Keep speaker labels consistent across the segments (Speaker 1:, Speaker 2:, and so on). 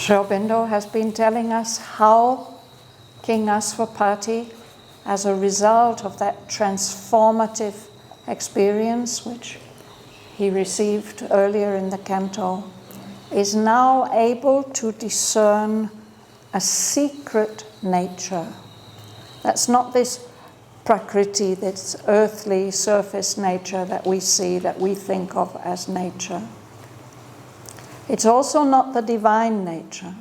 Speaker 1: Sri Aurobindo has been telling us how King Aswapati, as a result of that transformative experience which he received earlier in the Canto, is now able to discern a secret nature. That's not this prakriti, this earthly surface nature that we see, that we think of as nature. It's also not the divine nature.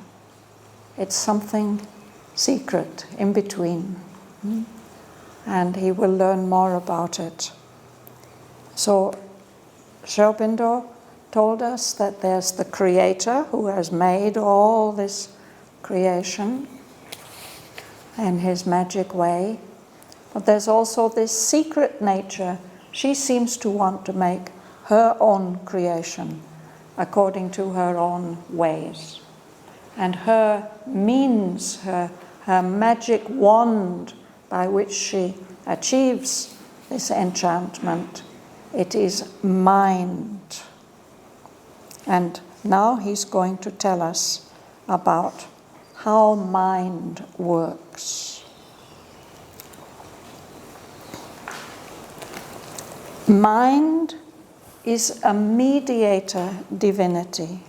Speaker 1: It's something secret in between. And he will learn more about it. So Sri Aurobindo told us that there's the Creator who has made all this creation in his magic way. But there's also this secret nature. She seems to want to make her own creation according to her own ways. And her means, her magic wand by which she achieves this enchantment, it is mind. And now he's going to tell us about how mind works. Mind is a mediator divinity.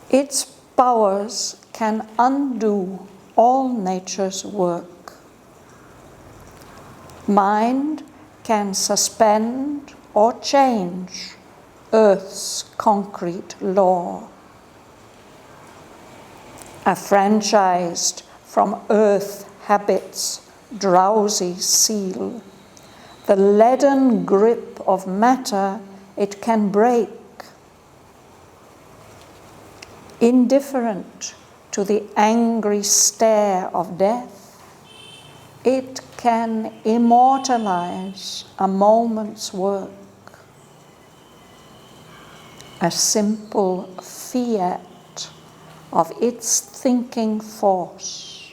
Speaker 1: Its powers can undo all nature's work. Mind can suspend or change Earth's concrete law. Affranchised from earth habits' drowsy seal, the leaden grip of matter it can break. Indifferent to the angry stare of death, it can immortalize a moment's work. A simple fiat of its thinking force,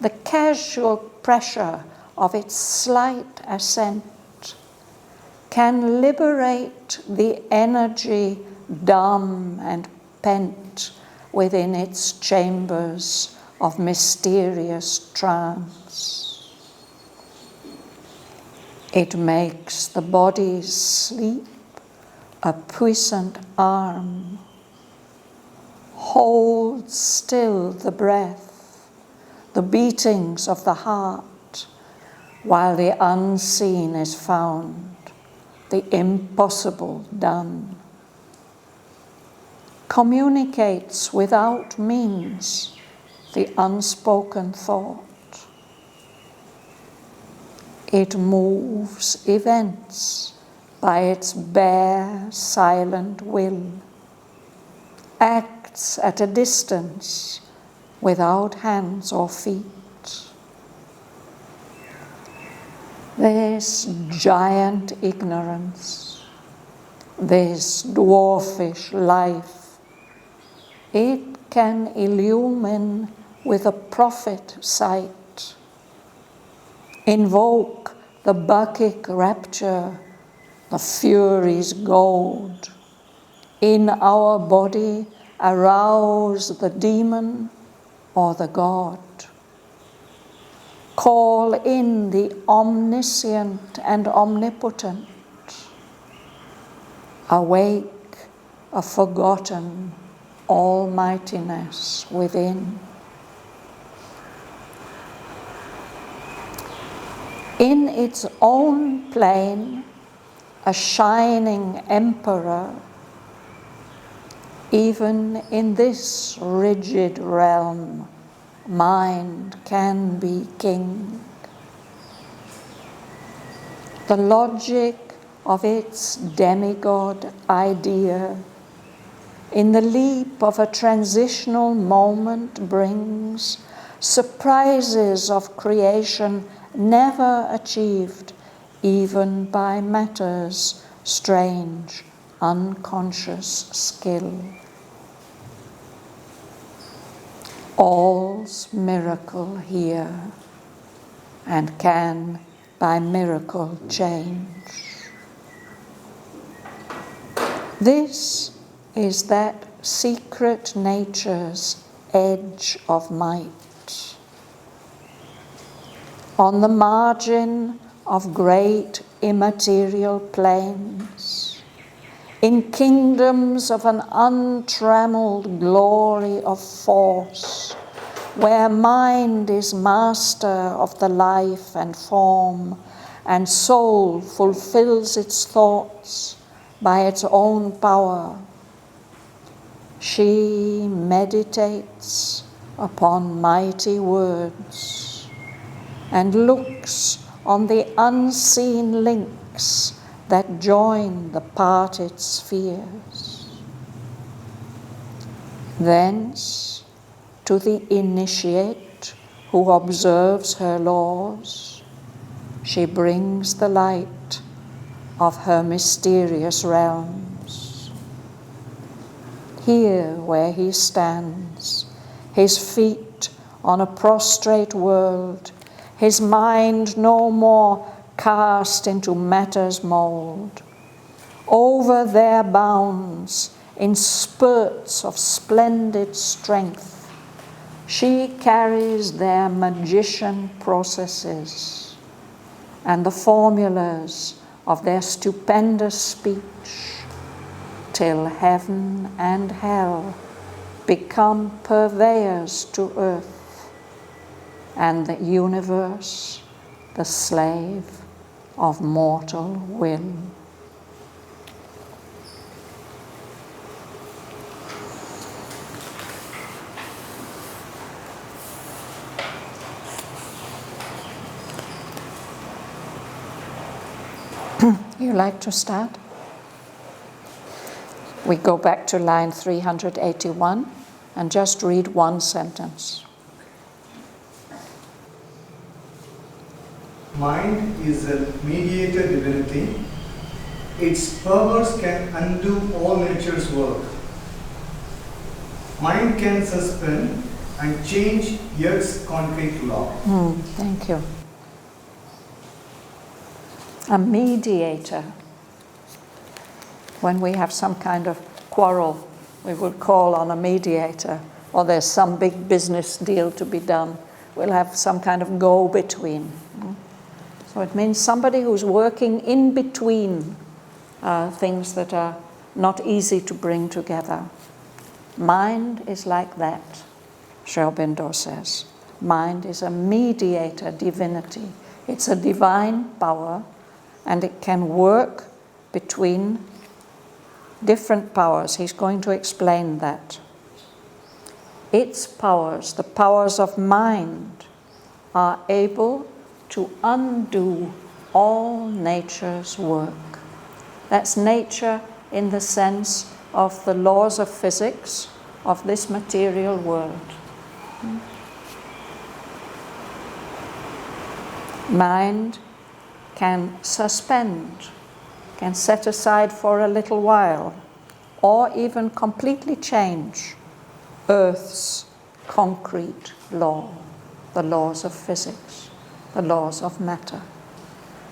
Speaker 1: the casual pressure of its slight assent, can liberate the energy dumb and pent within its chambers of mysterious trance. It makes the body's sleep a puissant arm, holds still the breath, the beatings of the heart, while the unseen is found, the impossible done. Communicates without means the unspoken thought. It moves events by its bare, silent will, acts at a distance without hands or feet. This giant ignorance, this dwarfish life, it can illumine with a prophet sight, invoke the Bacchic rapture, the fury's goad, in our body arouse the demon or the god. Call in the omniscient and omnipotent. Awake a forgotten almightiness within. In its own plane, a shining emperor, even in this rigid realm, mind can be king. The logic of its demigod idea in the leap of a transitional moment brings surprises of creation never achieved even by matter's strange, unconscious skill. All's miracle here, and can by miracle change. This is that secret nature's edge of might. On the margin of great immaterial plains, in kingdoms of an untrammeled glory of force, where mind is master of the life and form, and soul fulfills its thoughts by its own power, she meditates upon mighty words and looks on the unseen links that join the parted spheres. Thence, to the initiate who observes her laws, she brings the light of her mysterious realms. Here where he stands, his feet on a prostrate world, his mind no more cast into matter's mould, over their bounds, in spurts of splendid strength, she carries their magician processes and the formulas of their stupendous speech, till heaven and hell become purveyors to earth, and the universe the slave of mortal will. You like to start? We go back to line 381 and just read one sentence.
Speaker 2: Mind is a mediator divinity. Its powers can undo all nature's work. Mind can suspend and change Earth's concrete law.
Speaker 1: Thank you. A mediator. When we have some kind of quarrel, we would call on a mediator, or there's some big business deal to be done. We'll have some kind of go-between. So it means somebody who's working in between things that are not easy to bring together. Mind is like that, Sri Aurobindo says. Mind is a mediator divinity. It's a divine power, and it can work between different powers. He's going to explain that. Its powers, the powers of mind, are able to undo all nature's work. That's nature in the sense of the laws of physics of this material world. Mind can suspend, can set aside for a little while, or even completely change Earth's concrete law, the laws of physics, the laws of matter.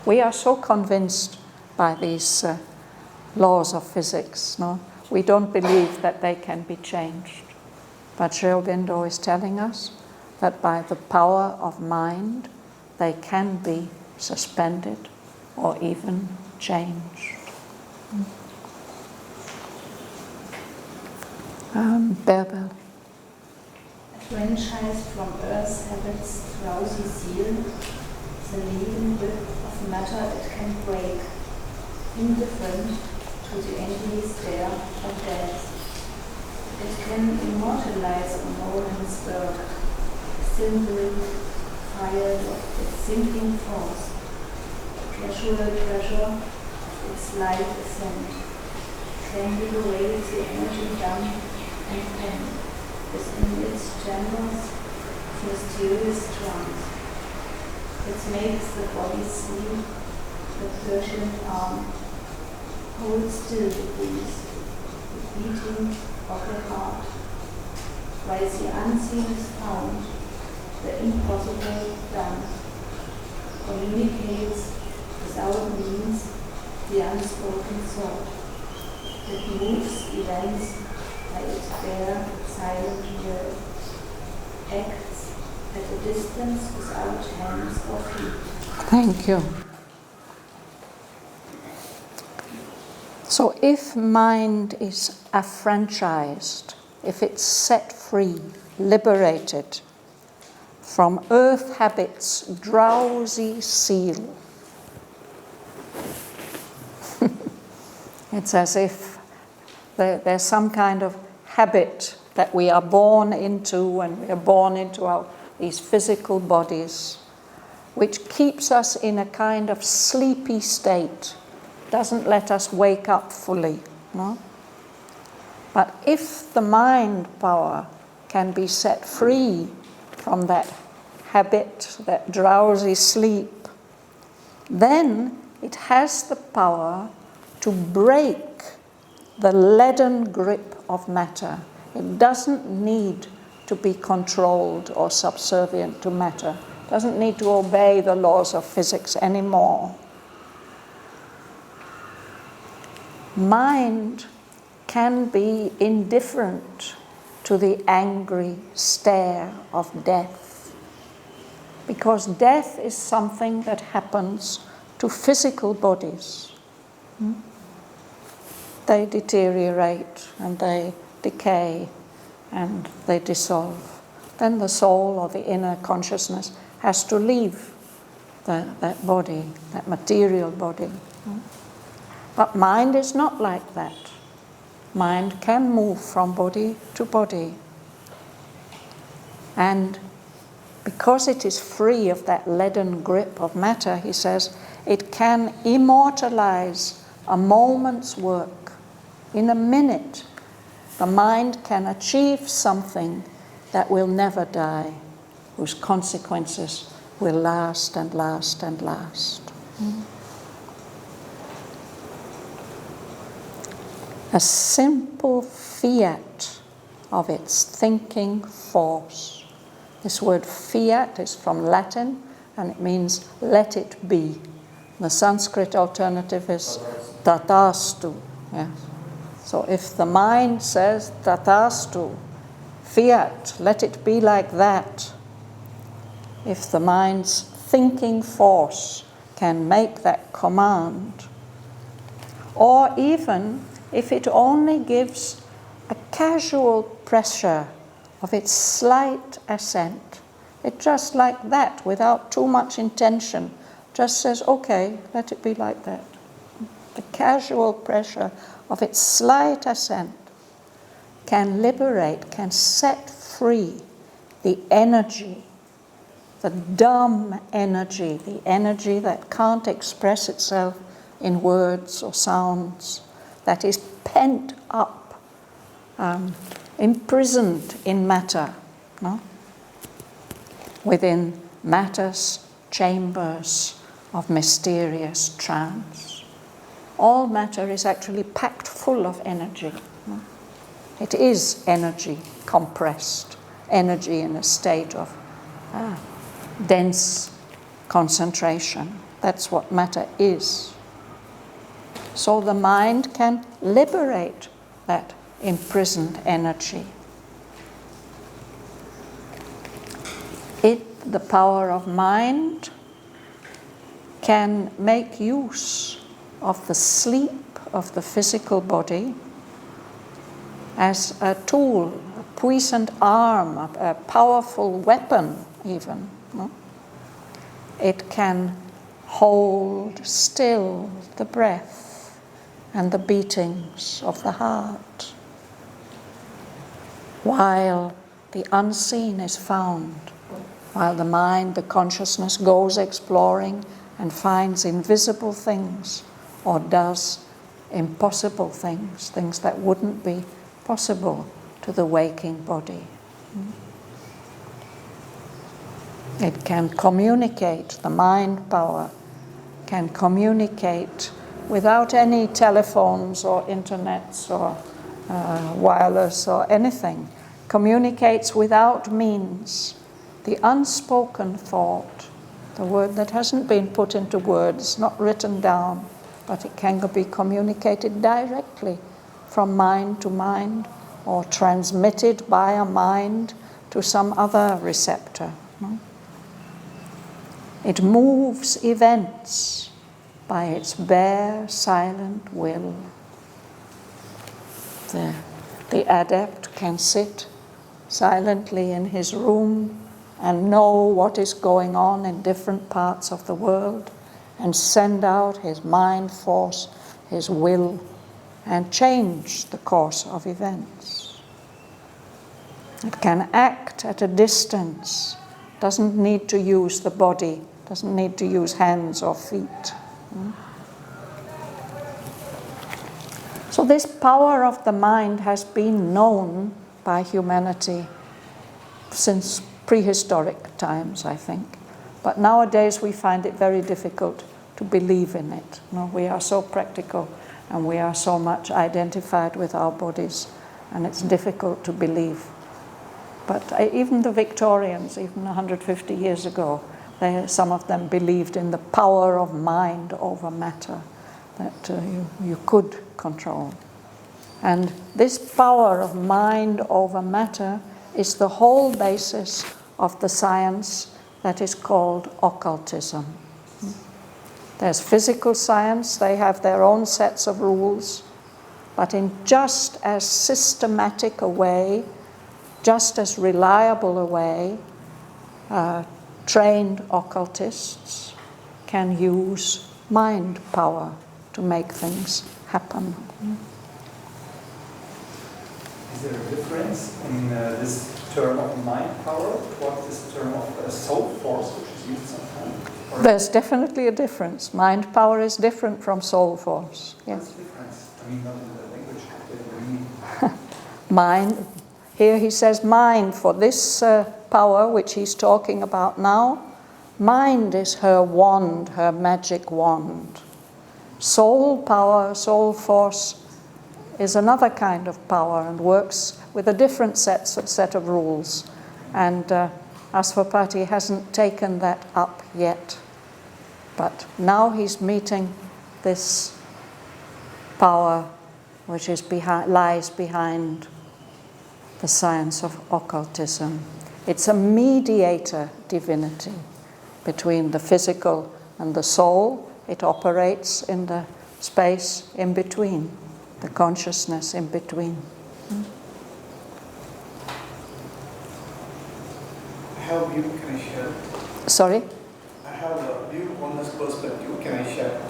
Speaker 1: We are so convinced by these laws of physics, no? We don't believe that they can be changed. But Sri Aurobindo is telling us that by the power of mind, they can be suspended or even changed. Berbel.
Speaker 3: When shines from earth's habit's drowsy seal, the leaden whip of matter it can break, indifferent to the endly stare of death. It can immortalize a moment's work, simply fired of its sinking force, casual pressure of its light ascent, can liberate the energy dumb and pent within its chambers of mysterious trance. It makes the body sleep, the Persian arm hold still the breeze, the beating of the heart, while the unseen is found, the impossible done, communicates without means the unspoken thought that moves events by its bare, silent will, acts at a distance without hands or feet.
Speaker 1: Thank you. So if mind is affranchised, if it's set free, liberated from earth habit's drowsy seal, it's as if there's some kind of habit that we are born into, and we are born into these physical bodies, which keeps us in a kind of sleepy state, doesn't let us wake up fully. No? But if the mind power can be set free from that habit, that drowsy sleep, then it has the power to break the leaden grip of matter. It doesn't need to be controlled or subservient to matter. It doesn't need to obey the laws of physics anymore. Mind can be indifferent to the angry stare of death, because death is something that happens to physical bodies. They deteriorate and they decay and they dissolve. Then the soul or the inner consciousness has to leave that body, that material body. But mind is not like that. Mind can move from body to body. And because it is free of that leaden grip of matter, he says, it can immortalize a moment's work. In a minute, the mind can achieve something that will never die, whose consequences will last and last and last. A simple fiat of its thinking force. This word fiat is from Latin, and it means let it be. The Sanskrit alternative is tathastu. Yes. So if the mind says tathastu, fiat, let it be like that, if the mind's thinking force can make that command, or even if it only gives a casual pressure of its slight assent, it just like that, without too much intention, just says, okay, let it be like that. The casual pressure of its slight assent can liberate, can set free the energy, the dumb energy, the energy that can't express itself in words or sounds, that is pent up, imprisoned in matter, no? Within matter's chambers of mysterious trance. All matter is actually packed full of energy. No? It is energy compressed, energy in a state of dense concentration. That's what matter is. So the mind can liberate that imprisoned energy. The power of mind can make use of the sleep of the physical body as a tool, a puissant arm, a powerful weapon even. No? It can hold still the breath and the beatings of the heart, while the unseen is found, while the mind, the consciousness goes exploring and finds invisible things or does impossible things, things that wouldn't be possible to the waking body. It can communicate, the mind power can communicate without any telephones or internets or wireless or anything, communicates without means. The unspoken thought, the word that hasn't been put into words, not written down, but it can be communicated directly from mind to mind or transmitted by a mind to some other receptor. No? It moves events by its bare, silent will. The adept can sit silently in his room and know what is going on in different parts of the world and send out his mind force, his will, and change the course of events. It can act at a distance, doesn't need to use the body, doesn't need to use hands or feet. So this power of the mind has been known by humanity since prehistoric times, I think. But nowadays we find it very difficult to believe in it. We are so practical and we are so much identified with our bodies, and it's difficult to believe. But even the Victorians, even 150 years ago, some of them believed in the power of mind over matter, that you could control. And this power of mind over matter is the whole basis of the science that is called occultism. There's physical science, they have their own sets of rules, but in just as systematic a way, just as reliable a way, trained occultists can use mind power to make things happen.
Speaker 4: Is there a difference in this term of mind power towards this term of soul force, which is used sometimes?
Speaker 1: There's definitely a difference. Mind power is different from soul force. Yes.
Speaker 4: What's the difference? I mean, not in the language, but in the meaning.
Speaker 1: Mind. Here he says mind for this power which he's talking about now. Mind is her wand, her magic wand. Soul power, soul force is another kind of power and works with a different set of rules. And Asvapati hasn't taken that up yet. But now he's meeting this power which is lies behind the science of occultism. It's a mediator divinity between the physical and the soul. It operates in the space in between, the consciousness in between.
Speaker 2: I have a view, can I share?
Speaker 1: Sorry?
Speaker 2: I have a view on this perspective, can I share?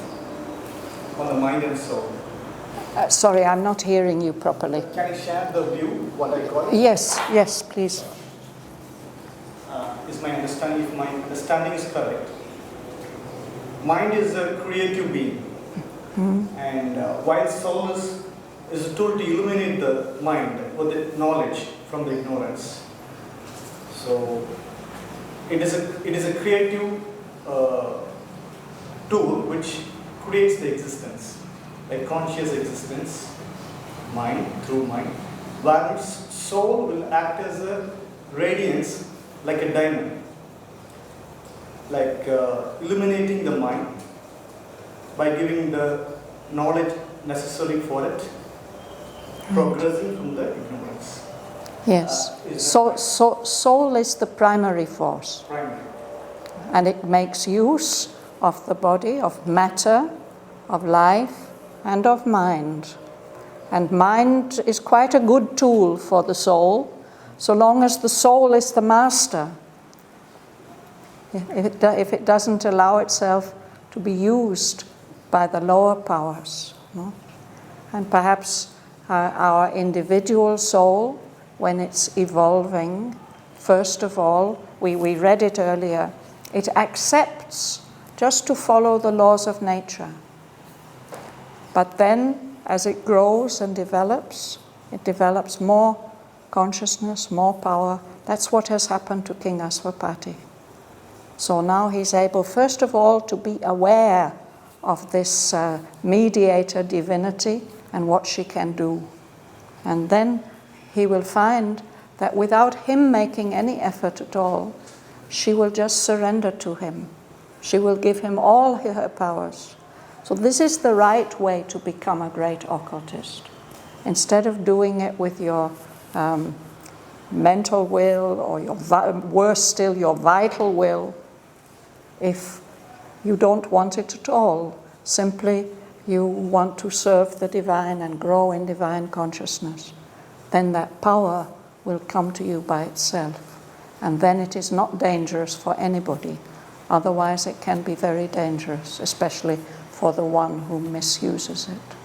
Speaker 2: On the mind and soul.
Speaker 1: Sorry, I'm not hearing you properly.
Speaker 2: Can I share the view, what I got?
Speaker 1: Yes, please.
Speaker 2: Is my understanding, if my understanding is correct. Mind is a creative being. And while soul is a tool to illuminate the mind with the knowledge from the ignorance. So it is a creative tool which creates the existence, a conscious existence, mind, through mind, where soul will act as a radiance like a diamond, like illuminating the mind by giving the knowledge necessary for it, progressing from the ignorance.
Speaker 1: Yes. Soul is the primary force.
Speaker 2: Primary.
Speaker 1: And it makes use of the body, of matter, of life, and of mind. And mind is quite a good tool for the soul, so long as the soul is the master. If it doesn't allow itself to be used by the lower powers. No? And perhaps our individual soul, when it's evolving, first of all, we read it earlier, it accepts just to follow the laws of nature. But then, as it grows and develops, it develops more consciousness, more power. That's what has happened to King Asvapati. So now he's able, first of all, to be aware of this mediator divinity and what she can do. And then he will find that without him making any effort at all, she will just surrender to him. She will give him all her powers. So this is the right way to become a great occultist. instead of doing it with your mental will, or worse still, your vital will, if you don't want it at all, simply you want to serve the divine and grow in divine consciousness, then that power will come to you by itself. And then it is not dangerous for anybody. Otherwise it can be very dangerous, especially for the one who misuses it.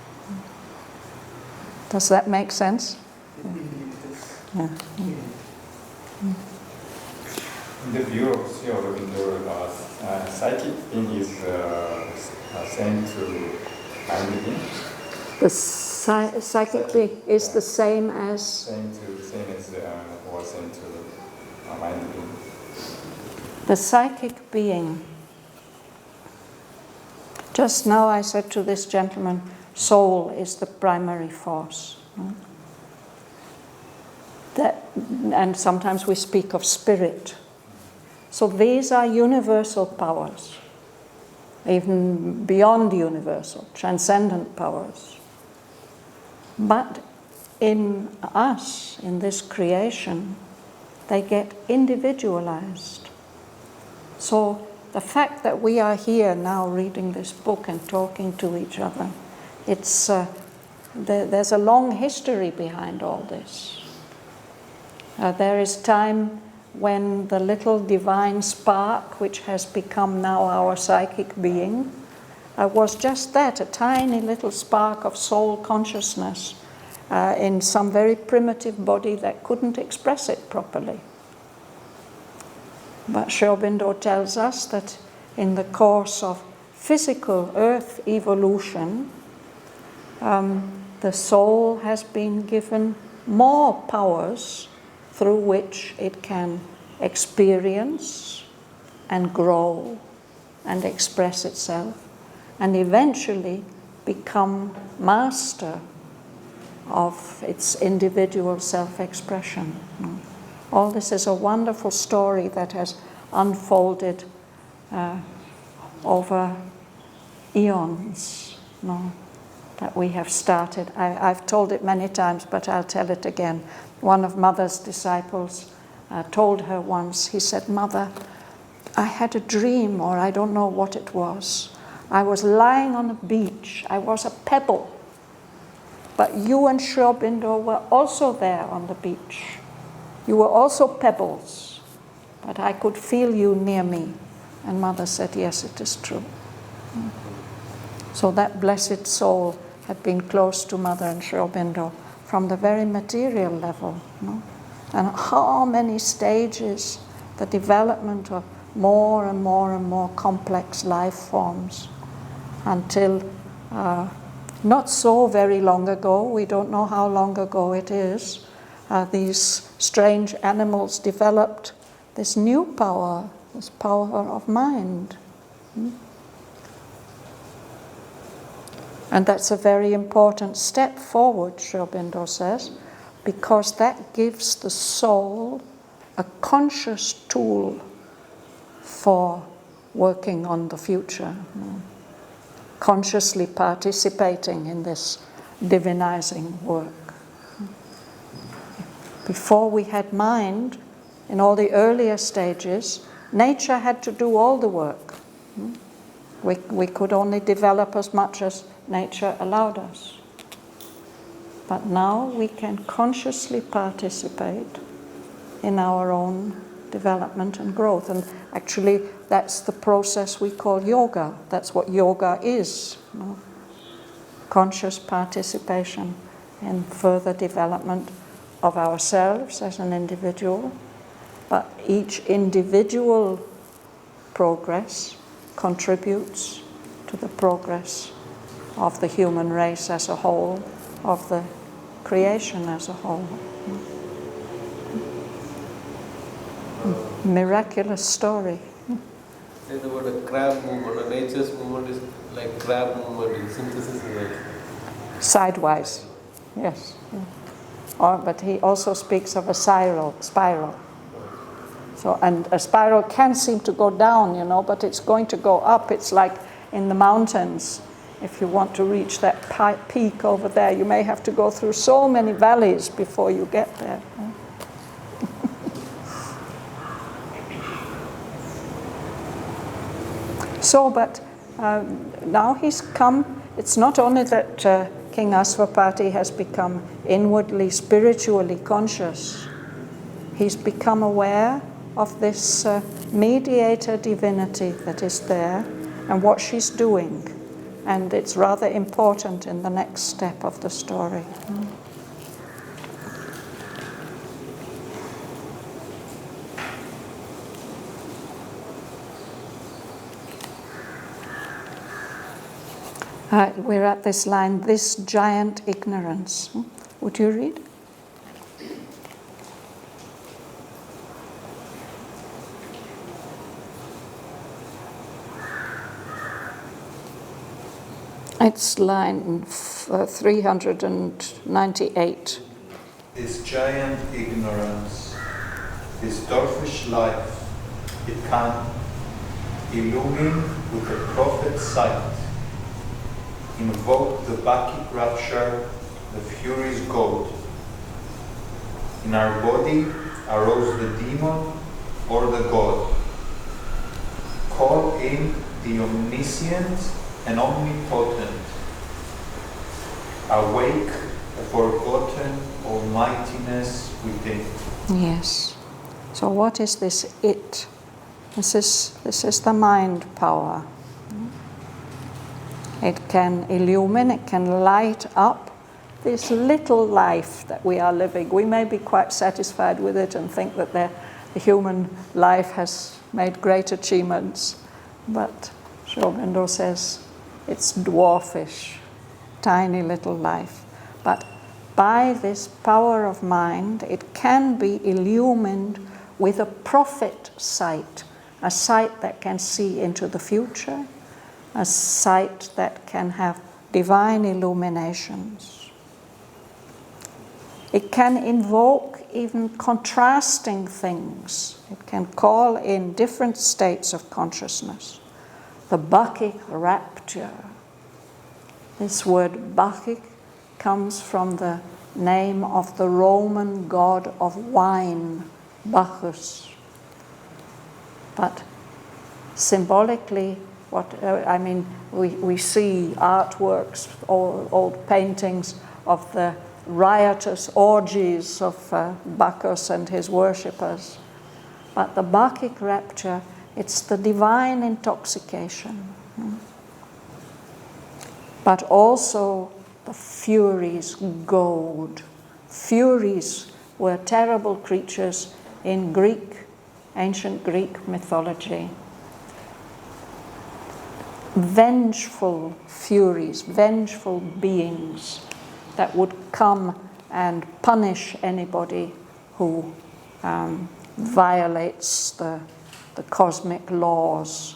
Speaker 1: Does that make sense? Yeah.
Speaker 5: In the view of Sri Aurobindo, psychic being is same to mind being?
Speaker 1: The psychic being is the same as?
Speaker 5: Same as or same to mind being.
Speaker 1: The psychic being. Just now I said to this gentleman, soul is the primary force. And sometimes we speak of spirit. So these are universal powers, even beyond universal, transcendent powers. But in us, in this creation, they get individualized. So the fact that we are here now reading this book and talking to each other, there's a long history behind all this. There is time when the little divine spark, which has become now our psychic being, was just that, a tiny little spark of soul consciousness in some very primitive body that couldn't express it properly. But Sri Aurobindo tells us that in the course of physical earth evolution, the soul has been given more powers through which it can experience and grow and express itself, and eventually become master of its individual self-expression. All this is a wonderful story that has unfolded over eons, that we have started. I've told it many times, but I'll tell it again. One of Mother's disciples told her once, he said, "Mother, I had a dream, or I don't know what it was. I was lying on a beach. I was a pebble. But you and Sri Aurobindo were also there on the beach. You were also pebbles, but I could feel you near me." And Mother said, "Yes, it is true." So that blessed soul had been close to Mother and Sri Aurobindo from the very material level. And how many stages the development of more and more and more complex life forms until not so very long ago, we don't know how long ago it is, these strange animals developed this new power, this power of mind. And that's a very important step forward, Sri Aurobindo says, because that gives the soul a conscious tool for working on the future, consciously participating in this divinizing work. Before we had mind, in all the earlier stages, nature had to do all the work. We could only develop as much as nature allowed us. But now we can consciously participate in our own development and growth. And actually, that's the process we call yoga. That's what yoga is. Conscious participation in further development of ourselves as an individual. But each individual progress contributes to the progress of the human race as a whole, of the creation as a whole. Miraculous story.
Speaker 6: There's about a crab movement, a nature's movement is like crab movement in synthesis is like
Speaker 1: Sidewise, yes. But he also speaks of a spiral. So, and a spiral can seem to go down, but it's going to go up. It's like in the mountains. if you want to reach that peak over there, you may have to go through so many valleys before you get there. So, but now he's come, it's not only that King Aswapati has become inwardly, spiritually conscious, he's become aware of this mediator divinity that is there and what she's doing. And it's rather important in the next step of the story. We're at this line, this giant ignorance. Would you read? It's line 398.
Speaker 7: This giant ignorance, this dwarfish life, it can illumine with a prophet's sight, invoke the Bacchic rapture, the fury's goad. In our body arose the demon or the god. Call in the omniscient and omnipotent. Awake the forgotten almightiness within.
Speaker 1: Yes. So what is this it? This is the mind power. It can illumine, it can light up this little life that we are living. We may be quite satisfied with it and think that the human life has made great achievements, but Sri Aurobindo says it's dwarfish, tiny little life. But by this power of mind, it can be illumined with a prophet sight, a sight that can see into the future, a sight that can have divine illuminations. It can invoke even contrasting things. It can call in different states of consciousness. The Bacchic rapture. This word Bacchic comes from the name of the Roman god of wine, Bacchus. But symbolically, we see artworks, old paintings of the riotous orgies of Bacchus and his worshippers. But the Bacchic rapture, it's the divine intoxication. But also the Furies' goad. Furies were terrible creatures in ancient Greek mythology. Vengeful Furies, vengeful beings that would come and punish anybody who violates the cosmic laws.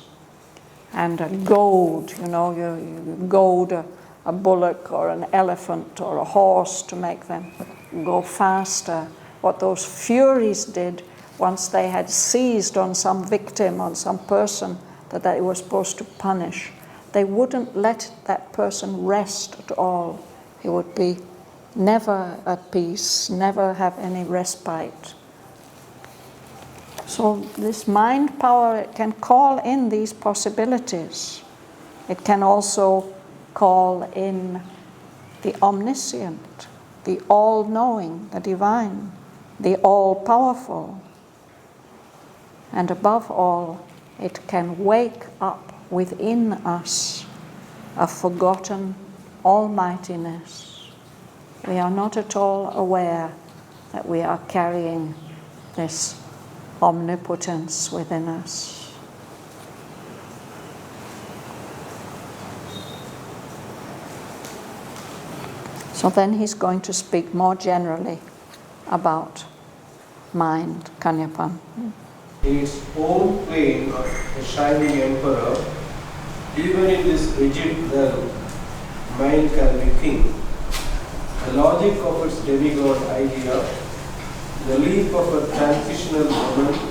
Speaker 1: And a goad, you goad a bullock or an elephant or a horse to make them go faster. What those Furies did, once they had seized on some victim, on some person that they were supposed to punish, they wouldn't let that person rest at all. He would be never at peace, never have any respite. So this mind power, it can call in these possibilities. It can also call in the omniscient, the all-knowing, the divine, the all-powerful. And above all, it can wake up within us a forgotten almightiness. We are not at all aware that we are carrying this omnipotence within us. So then he's going to speak more generally about mind, Kanyapan.
Speaker 6: In its own plane, a shining emperor, even in this rigid realm, mind can be king. The logic of its demigod idea, the leap of a transitional moment,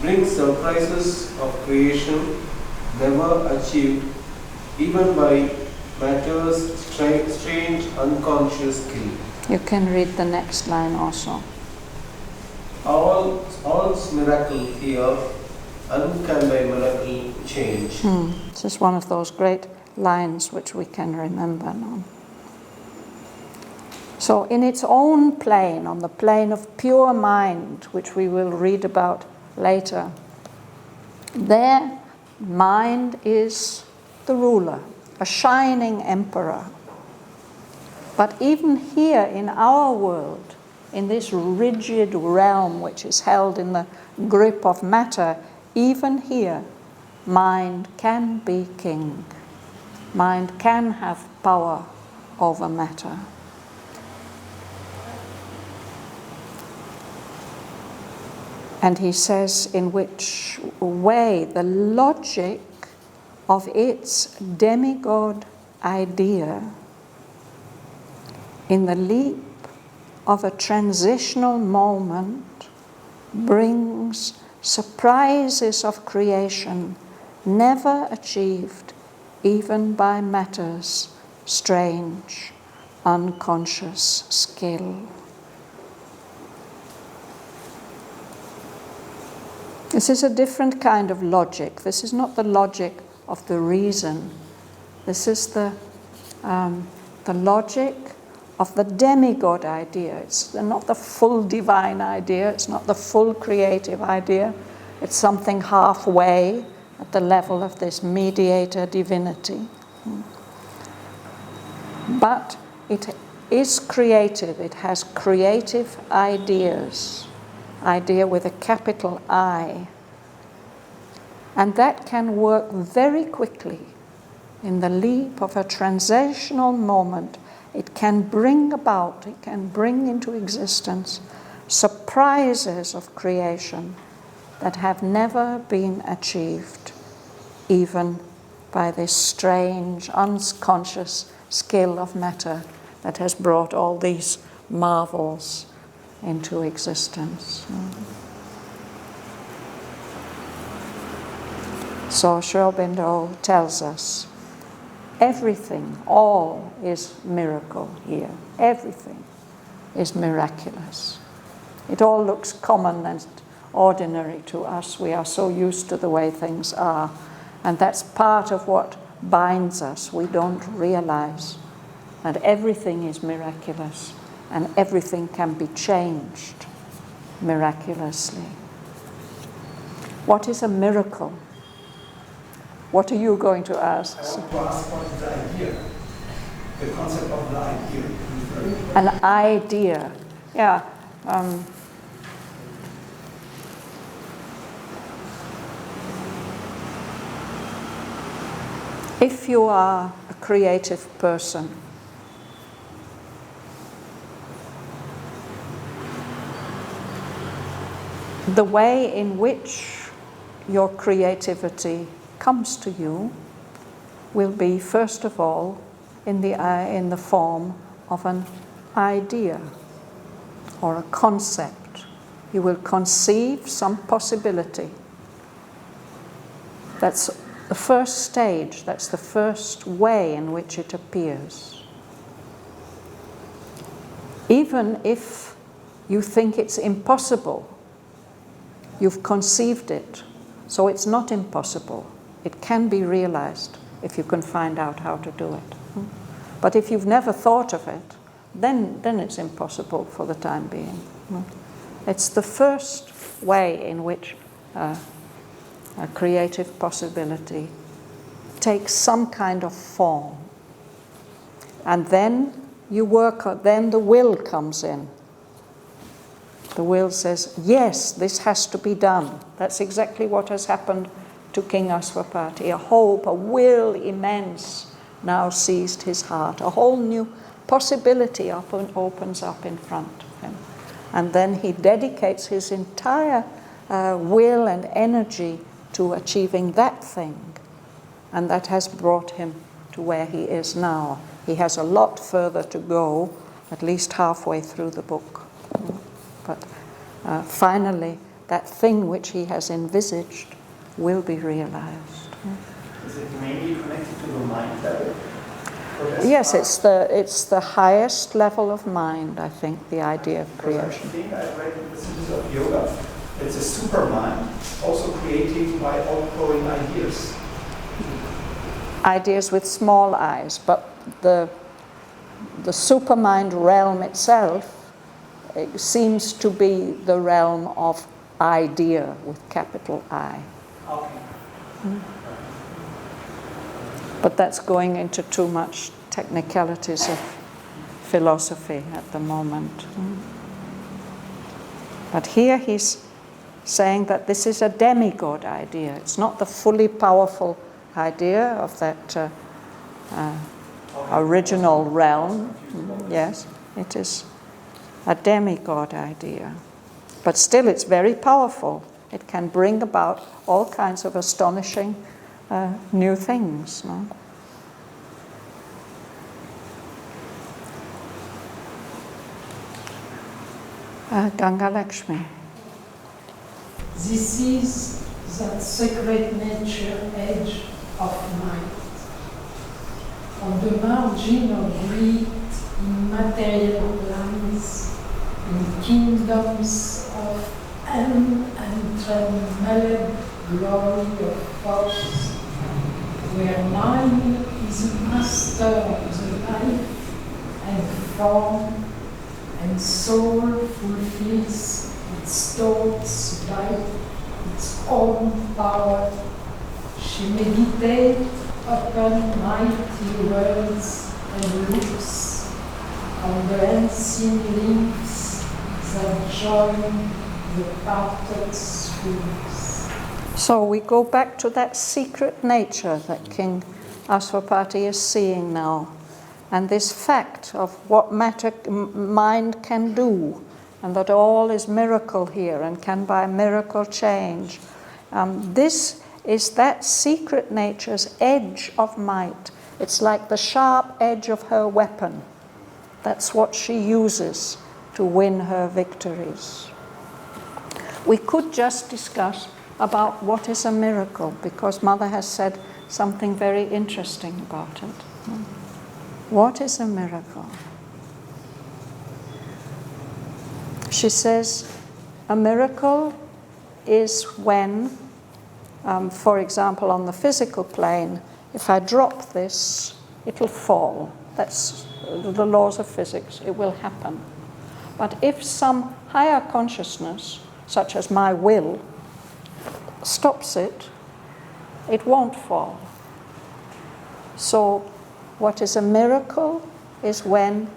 Speaker 6: brings surprises of creation never achieved even by matter's strange unconscious skill.
Speaker 1: You can read the next line also.
Speaker 6: All's miracle here, uncan by miracle change.
Speaker 1: This is one of those great lines which we can remember now. So in its own plane, on the plane of pure mind, which we will read about later, there mind is the ruler, a shining emperor. But even here in our world, in this rigid realm which is held in the grip of matter, even here, mind can be king. Mind can have power over matter. And he says in which way the logic of its demigod idea in the leap of a transitional moment brings surprises of creation never achieved even by matter's strange, unconscious skill. This is a different kind of logic. This is not the logic of the reason. This is the logic of the demigod idea. It's not the full divine idea. It's not the full creative idea. It's something halfway at the level of this mediator divinity. But it is creative. It has creative ideas. Idea with a capital I. And that can work very quickly. In the leap of a transitional moment, it can bring about, it can bring into existence surprises of creation that have never been achieved, even by this strange, unconscious skill of matter that has brought all these marvels into existence. So Sri Aurobindo tells us everything, all is miracle here. Everything is miraculous. It all looks common and ordinary to us. We are so used to the way things are. And that's part of what binds us. We don't realize that everything is miraculous. And everything can be changed miraculously. What is a miracle? What are you going to ask?
Speaker 4: I want to ask what is the idea, the concept of the idea.
Speaker 1: An idea, yeah. If you are a creative person, the way in which your creativity comes to you will be, first of all, in the form of an idea or a concept. You will conceive some possibility. That's the first stage, that's the first way in which it appears. Even if you think it's impossible, you've conceived it, so it's not impossible. It can be realized if you can find out how to do it. But if you've never thought of it, then it's impossible for the time being. It's the first way in which a creative possibility takes some kind of form. And then then the will comes in. The will says, yes, this has to be done. That's exactly what has happened to King Aswapati. A hope, a will immense now seized his heart. A whole new possibility opens up in front of him. And then he dedicates his entire will and energy to achieving that thing. And that has brought him to where he is now. He has a lot further to go, at least halfway through the book. But finally, that thing which he has envisaged will be realized.
Speaker 4: Is it mainly connected to the mind level?
Speaker 1: Yes, it's the highest level of mind, I think, the idea of creation.
Speaker 4: I think I read in the Cities of Yoga, it's a supermind, also creating by outpouring ideas.
Speaker 1: Ideas with small eyes, but the supermind realm itself, it seems to be the realm of idea with capital I.
Speaker 4: Okay.
Speaker 1: But that's going into too much technicalities of philosophy at the moment. But here he's saying that this is a demigod idea. It's not the fully powerful idea of that original realm. Yes, it is a demigod idea. But still it's very powerful. It can bring about all kinds of astonishing new things. No? Ganga Lakshmi.
Speaker 8: This is that secret nature edge of mind. On the margin of greed in material plans, in kingdoms of untrammeled glory of force, where mind is master of the life and form, and soul fulfills its thoughts by its own power. She meditates upon mighty words and looks on the unseen links that join the parted spheres.
Speaker 1: So we go back to that secret nature that King Aswapati is seeing now, and this fact of what mind can do, and that all is miracle here and can by miracle change. This is that secret nature's edge of might. It's like the sharp edge of her weapon. That's what she uses to win her victories. We could just discuss about what is a miracle, because Mother has said something very interesting about it. What is a miracle? She says a miracle is when, for example, on the physical plane, if I drop this, it'll fall. That's the laws of physics. It will happen. But if some higher consciousness, such as my will, stops it, it won't fall. So what is a miracle is when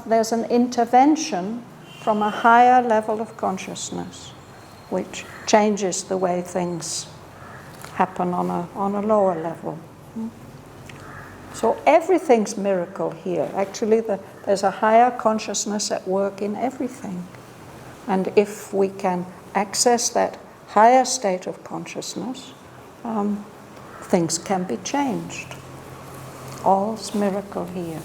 Speaker 1: there's an intervention from a higher level of consciousness, which changes the way things happen on a lower level. So everything's miracle here. Actually, there's a higher consciousness at work in everything. And if we can access that higher state of consciousness, things can be changed. All's miracle here,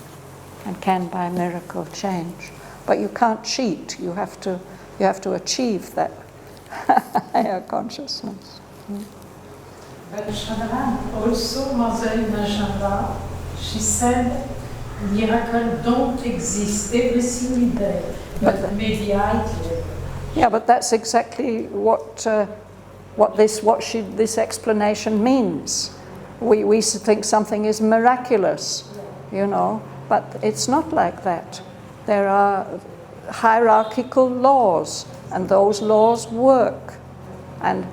Speaker 1: and can by miracle change. But you can't cheat. You have to achieve that higher consciousness.
Speaker 8: But Shraddhavan, also Mother Imajanda, she said miracles don't exist. Everything is there, but maybe ideal.
Speaker 1: Yeah, but that's exactly what this explanation means. We think something is miraculous, you know, but it's not like that. There are hierarchical laws, and those laws work. And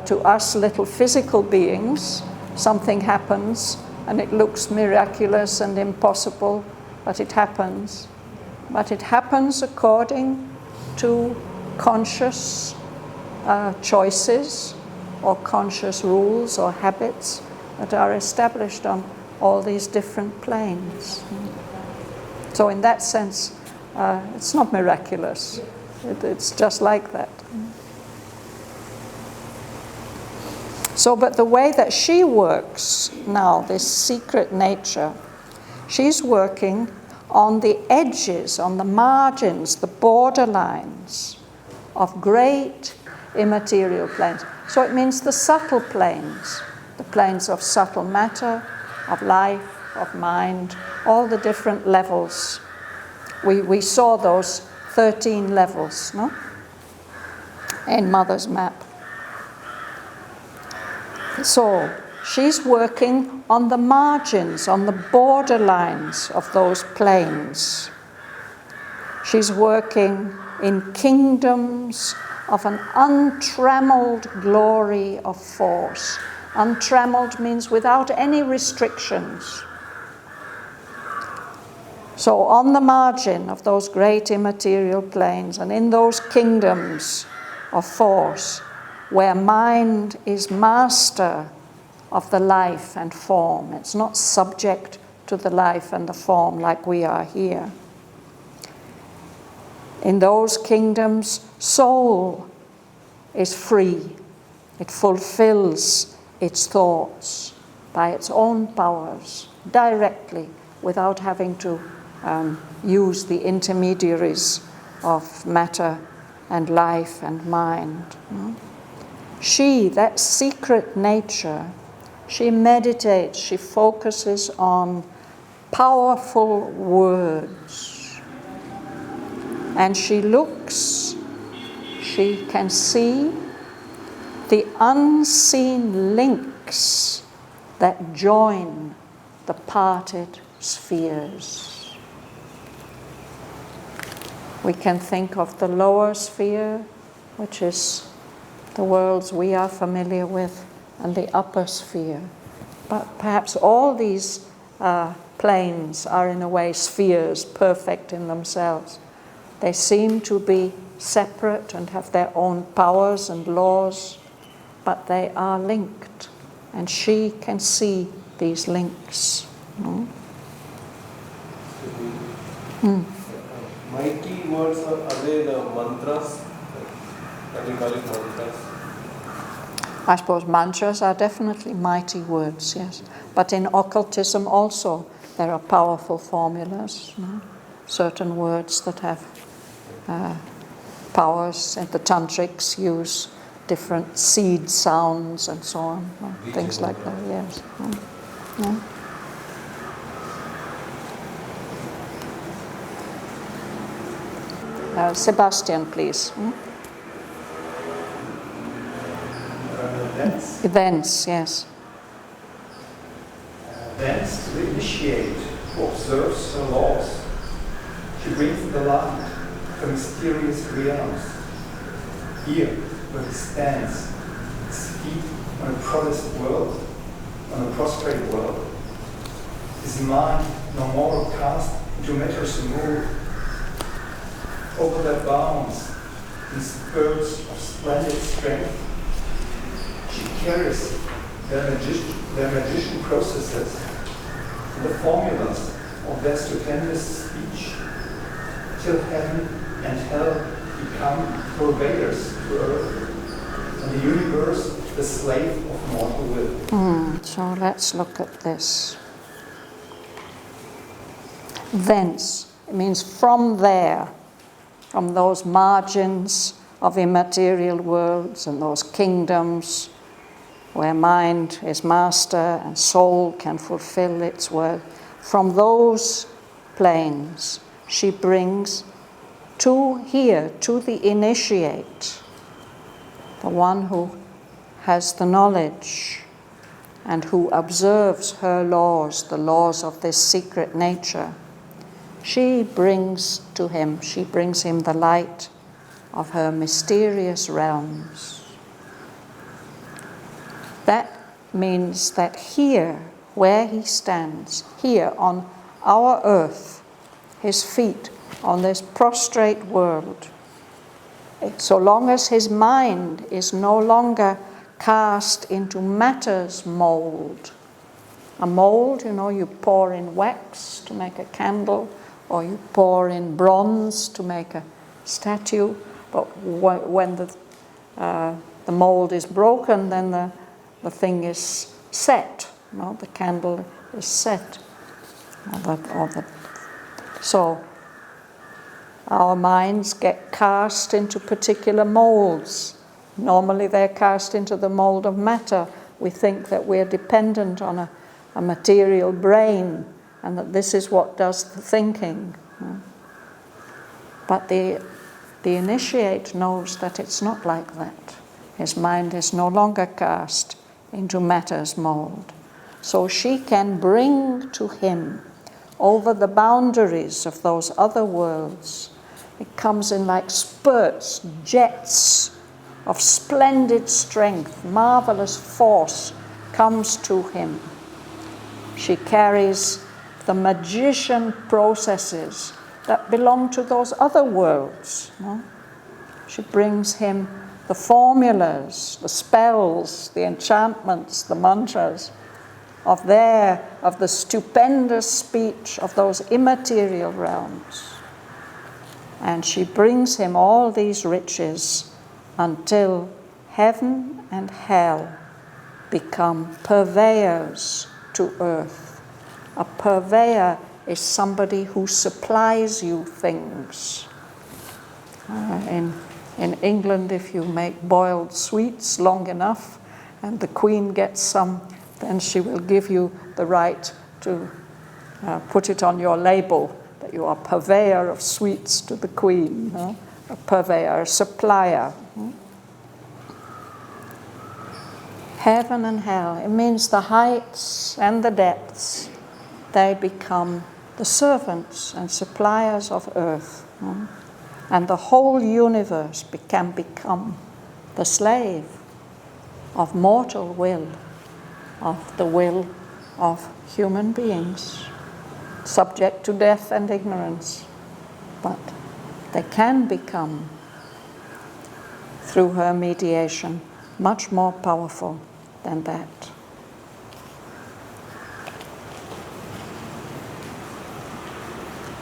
Speaker 1: to us little physical beings, something happens, and it looks miraculous and impossible, but it happens. But it happens according to conscious choices, or conscious rules or habits that are established on all these different planes. So in that sense, it's not miraculous. It's just like that. So, but the way that she works now, this secret nature, she's working on the edges, on the margins, the borderlines of great immaterial planes. So it means the subtle planes, the planes of subtle matter, of life, of mind, all the different levels. We saw those 13 levels, no? In Mother's map. So she's working on the margins, on the borderlines of those planes. She's working in kingdoms of an untrammeled glory of force. Untrammeled means without any restrictions. So on the margin of those great immaterial planes and in those kingdoms of force, where mind is master of the life and form, it's not subject to the life and the form like we are here. In those kingdoms, soul is free. It fulfills its thoughts by its own powers, directly, without having to use the intermediaries of matter and life and mind. She, that secret nature, she meditates, she focuses on powerful words. And she looks, she can see the unseen links that join the parted spheres. We can think of the lower sphere, which is the worlds we are familiar with, and the upper sphere. But perhaps all these planes are in a way spheres, perfect in themselves. They seem to be separate and have their own powers and laws, but they are linked, and she can see these links.
Speaker 6: Mighty words are they the mantras? Can you call it mantras?
Speaker 1: I suppose mantras are definitely mighty words, yes. But in occultism also there are powerful formulas, certain words that have powers, and the tantrics use different seed sounds and so on, things like that, yes. Sebastian, please. Events, yes.
Speaker 4: Thence to initiate, who observes her laws. She brings the light, the mysterious realms. Here, where he stands, his feet on a prostrate world, his mind no more cast into matters moved. Over their bounds, in spurts of splendid strength, she carries their magician processes and the formulas of their stupendous speech, till heaven and hell become purveyors to earth, and the universe the slave of mortal will.
Speaker 1: So let's look at this. Thence, it means from there, from those margins of immaterial worlds and those kingdoms where mind is master and soul can fulfill its work. From those planes, she brings to here, to the initiate, the one who has the knowledge and who observes her laws, the laws of this secret nature. She brings to him, she brings him the light of her mysterious realms. That means that here, where he stands, here on our earth, his feet on this prostrate world, so long as his mind is no longer cast into matter's mold. A mold, you pour in wax to make a candle, or you pour in bronze to make a statue. But when the mold is broken, then the thing is set. The candle is set. So our minds get cast into particular molds. Normally they're cast into the mold of matter. We think that we're dependent on a material brain, and that this is what does the thinking. But the initiate knows that it's not like that. His mind is no longer cast into matter's mold. So she can bring to him over the boundaries of those other worlds. It comes in like spurts, jets of splendid strength, marvelous force comes to him. She carries the magician processes that belong to those other worlds. She brings him the formulas, the spells, the enchantments, the mantras of the stupendous speech of those immaterial realms. And she brings him all these riches until heaven and hell become purveyors to earth. A purveyor is somebody who supplies you things. In England, if you make boiled sweets long enough and the Queen gets some, then she will give you the right to put it on your label that you are purveyor of sweets to the Queen, a purveyor, a supplier. Heaven and hell, it means the heights and the depths, they become the servants and suppliers of earth. And the whole universe can become the slave of mortal will, of the will of human beings, subject to death and ignorance. But they can become, through her mediation, much more powerful than that.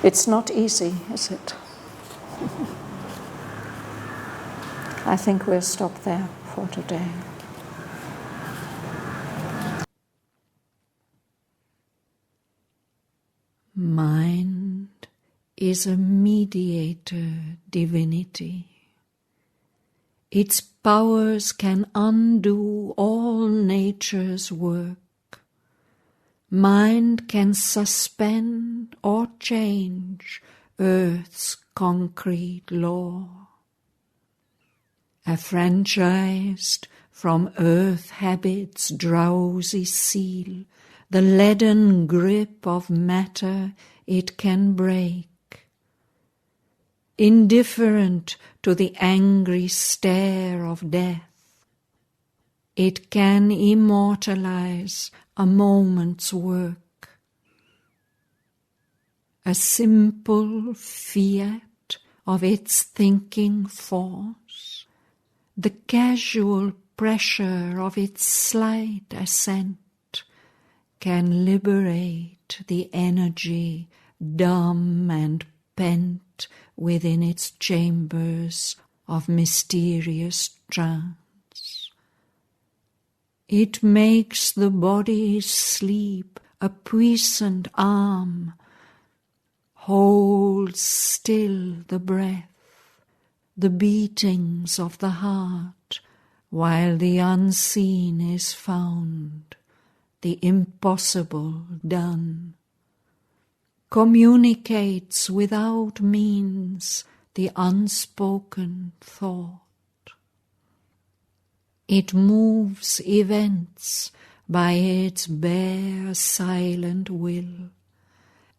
Speaker 1: It's not easy, is it? I think we'll stop there for today. Mind is a mediator divinity. Its powers can undo all nature's work. Mind can suspend or change earth's concrete law. Affranchised from earth habit's drowsy seal, the leaden grip of matter it can break. Indifferent to the angry stare of death, it can immortalize a moment's work. A simple fiat of its thinking force, the casual pressure of its slight assent, can liberate the energy dumb and pent within its chambers of mysterious trance. It makes the body's sleep a puissant arm, holds still the breath, the beatings of the heart, while the unseen is found, the impossible done. Communicates without means the unspoken thought. It moves events by its bare silent will,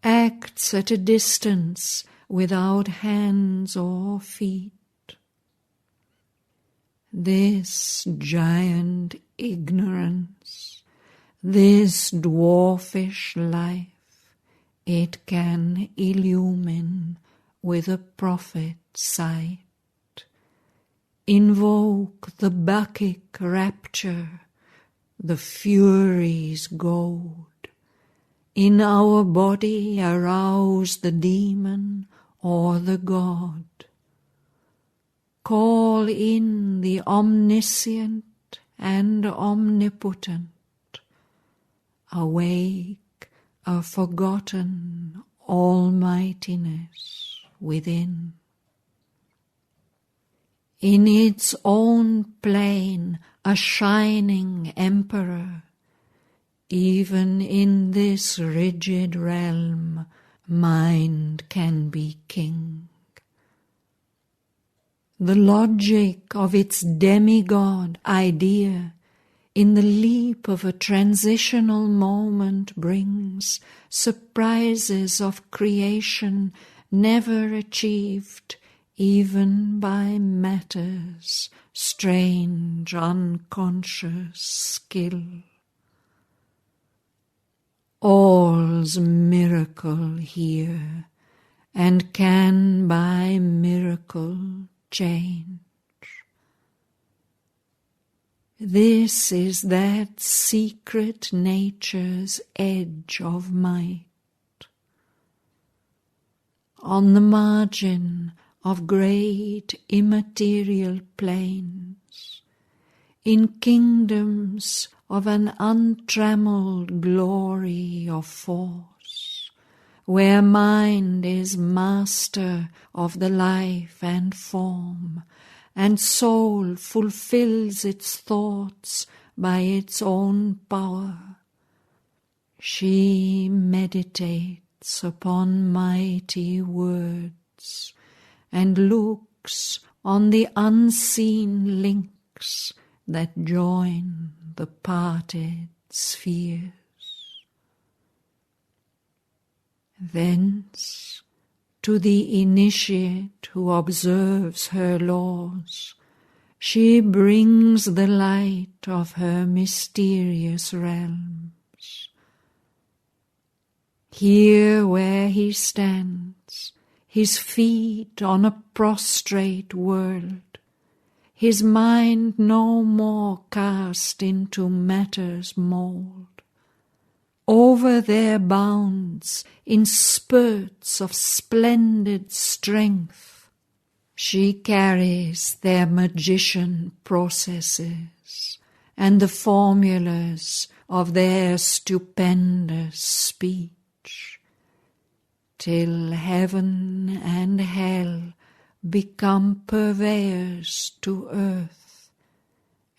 Speaker 1: acts at a distance without hands or feet. This giant ignorance, this dwarfish life, it can illumine with a prophet's sight. Invoke the Bacchic rapture, the Furies' goad. In our body arouse the demon or the god. Call in the omniscient and omnipotent. Awake a forgotten almightiness within. In its own plane, a shining emperor, Even in this rigid realm, mind can be king. The logic of its demigod idea in the leap of a transitional moment brings surprises of creation never achieved even by matter's strange unconscious skill. All's miracle here, and can by miracle change. This is that secret nature's edge of might. On the margin of great immaterial plains, in kingdoms of an untrammeled glory of force, where mind is master of the life and form, and soul fulfills its thoughts by its own power, she meditates upon mighty words and looks on the unseen links that join the parted spheres. Thence, to the initiate who observes her laws, she brings the light of her mysterious realms. Here where he stands, his feet on a prostrate world, his mind no more cast into matter's mould. Over their bounds, in spurts of splendid strength, she carries their magician processes and the formulas of their stupendous speech, till heaven and hell become purveyors to earth,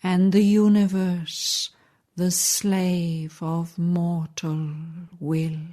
Speaker 1: and the universe the slave of mortal will.